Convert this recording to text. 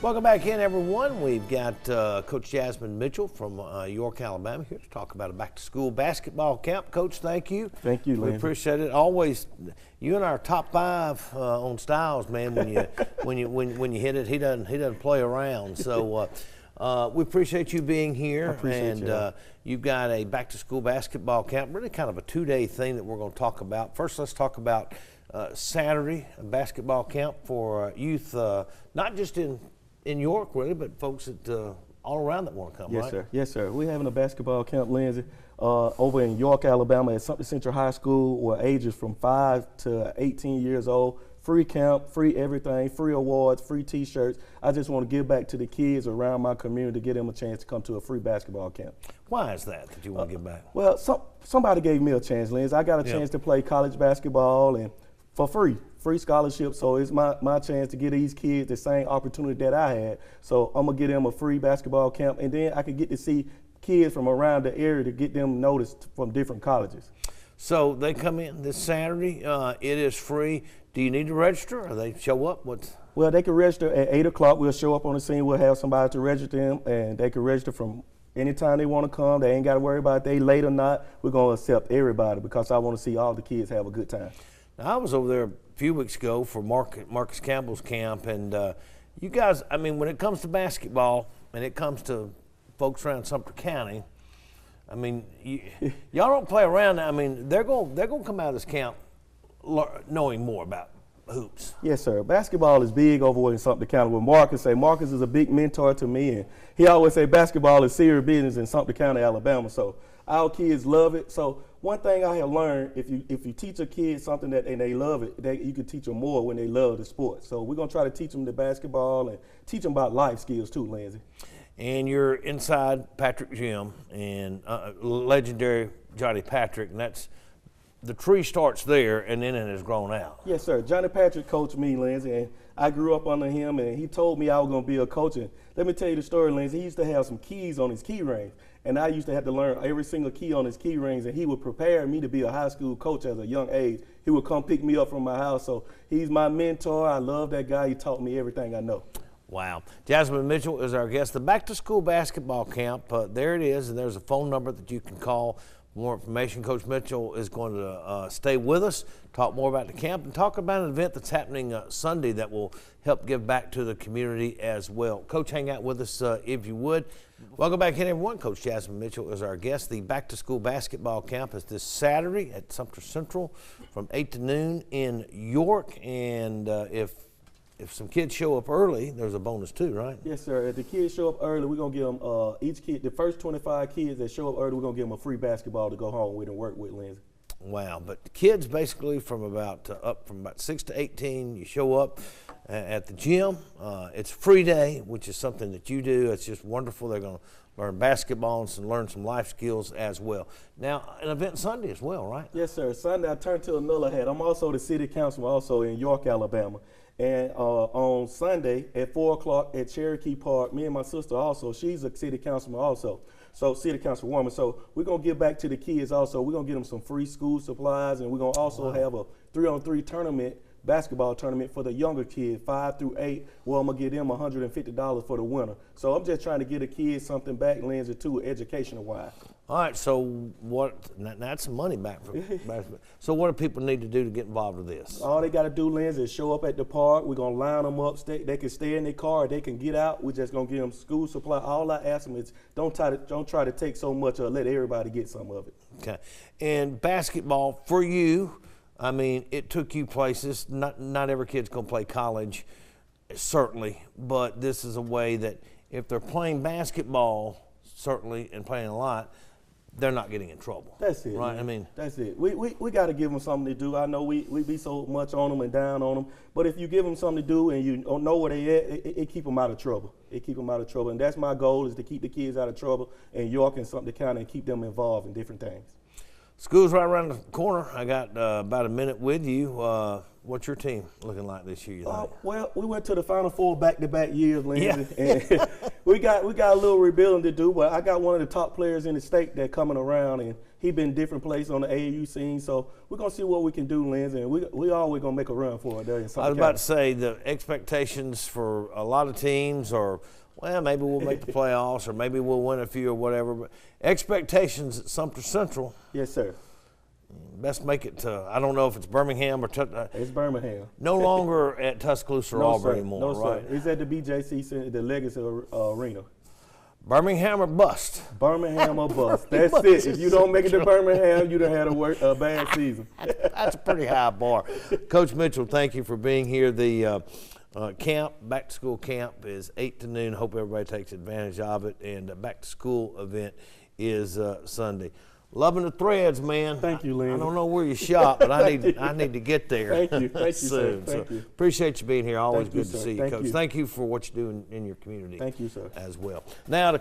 Welcome back in, everyone. We've got Coach Jazmine Mitchell from York, Alabama here to talk about a back-to-school basketball camp. Coach, thank you. Thank you, Lynn. We appreciate it. Always, you and our top five on styles, man. When you hit it, he doesn't play around. So we appreciate you being here. I appreciate you. You've got a back-to-school basketball camp, really kind of a two-day thing that we're going to talk about. First, let's talk about Saturday, a basketball camp for youth, not just in York, really, but folks that all around that want to come, yes, right? Sir. Yes, sir. We're having a basketball camp, Lindsay, over in York, Alabama at Sumter Central High School, where ages from 5 to 18 years old. Free camp, free everything, free awards, free T-shirts. I just want to give back to the kids around my community to give them a chance to come to a free basketball camp. Why is that you want to give back? Well, somebody gave me a chance, Lindsay. I got a chance to play college basketball and for free scholarship. So it's my chance to give these kids the same opportunity that I had. So I'm gonna give them a free basketball camp, and then I can get to see kids from around the area to get them noticed from different colleges. So they come in this Saturday. It is free. Do you need to register, or they show up? Well, they can register at 8 o'clock. We'll show up on the scene. We'll have somebody to register them, and they can register from anytime they want to come. They ain't got to worry about if they late or not. We're gonna accept everybody because I want to see all the kids have a good time. Now, I was over there a few weeks ago for Marcus Campbell's camp, and you guys, I mean, when it comes to basketball and it comes to folks around Sumter County, I mean, y'all don't play around. I mean, they're gonna come out of this camp knowing more about hoops. Yes, sir. Basketball is big over in Sumter County. What Marcus say, Marcus is a big mentor to me, and he always say basketball is serious business in Sumter County, Alabama. So our kids love it. So one thing I have learned, if you teach a kid something and they love it, you can teach them more when they love the sport. So we're gonna try to teach them the basketball and teach them about life skills too, Lindsay. And you're inside Patrick Gym and legendary Johnny Patrick, and that's the tree starts there and then it has grown out. Yes, sir. Johnny Patrick coached me, Lindsay, and I grew up under him, and he told me I was going to be a coach. And let me tell you the story, Lindsay. He used to have some keys on his key rings, and I used to have to learn every single key on his key rings, and he would prepare me to be a high school coach at a young age. He would come pick me up from my house, so he's my mentor. I love that guy. He taught me everything I know. Wow. Jazmine Mitchell is our guest. The back-to-school basketball camp, there it is, and there's a phone number that you can call. More information. Coach Mitchell is going to stay with us, talk more about the camp, and talk about an event that's happening Sunday that will help give back to the community as well. Coach, hang out with us if you would. Welcome back in, everyone. Coach Jazmine Mitchell is our guest. The back-to-school basketball camp is this Saturday at Sumter Central from 8 to noon in York, and if some kids show up early, there's a bonus too, right? Yes, sir. If the kids show up early, we're going to give them, each kid, the first 25 kids that show up early, we're going to give them a free basketball to go home with and work with, Lindsay. Wow. But the kids basically from about 6 to 18, you show up at the gym. It's a free day, which is something that you do. It's just wonderful. They're going to learn basketball and learn some life skills as well. Now, an event Sunday as well, right? Yes, sir. Sunday, I turned to another hat. I'm also the city councilman also in York, Alabama. And on Sunday at 4 o'clock at Cherokee Park, me and my sister also, she's a city councilman also, so city councilwoman. So we're going to give back to the kids also. We're going to get them some free school supplies, and we're going to also have a 3-on-3 tournament, basketball tournament for the younger kids, 5 through 8, where I'm going to give them $150 for the winner. So I'm just trying to get the kids something back, Lindsay, too, educational-wise. All right, so that's some money back for basketball. So what do people need to do to get involved with this? All they got to do, Lindsay, is show up at the park. We're going to line them up. They can stay in their car. They can get out. We're just going to give them school supply. All I ask them is don't try to take so much or let everybody get some of it. Okay. And basketball, for you, I mean, it took you places. Not every kid's going to play college, certainly, but this is a way that if they're playing basketball, certainly, and playing a lot, they're not getting in trouble. That's it, right? Man. I mean, that's it. We got to give them something to do. I know we be so much on them and down on them, but if you give them something to do and you don't know where they at, it keep them out of trouble. It keep them out of trouble, and that's my goal, is to keep the kids out of trouble in York and Sumter County and keep them involved in different things. School's right around the corner. I got about a minute with you. What's your team looking like this year, you think? Well, we went to the Final Four back-to-back years, Lindsay. Yeah. And we got a little rebuilding to do, but I got one of the top players in the state that coming around, and he been different places on the AAU scene. So we're gonna see what we can do, Lindsay, and we always gonna make a run for it there in South I was about to say the expectations for a lot of teams are, well, maybe we'll make the playoffs or maybe we'll win a few or whatever. But expectations at Sumter Central. Yes, sir. Best make it to, I don't know if it's Birmingham or it's Birmingham. No longer at Tuscaloosa or Auburn anymore, no, right? Sir. It's at the BJC Center, the Legacy Arena. Birmingham or bust. Birmingham or bust. That's it. If you don't make it to Birmingham, you done had a bad season. That's a pretty high bar. Coach Mitchell, thank you for being here. The camp, back to school camp is 8 to noon. Hope everybody takes advantage of it. And the back to school event is Sunday. Loving the threads, man. Thank you, Lynn. I don't know where you shop, but I need to get there. Thank you. Thank you, soon. sir. Thank you. Appreciate you being here. Always Thank you, good to sir. see you, Thank Coach. you. Thank you for what you do in your community. Thank you, sir. As well. Now to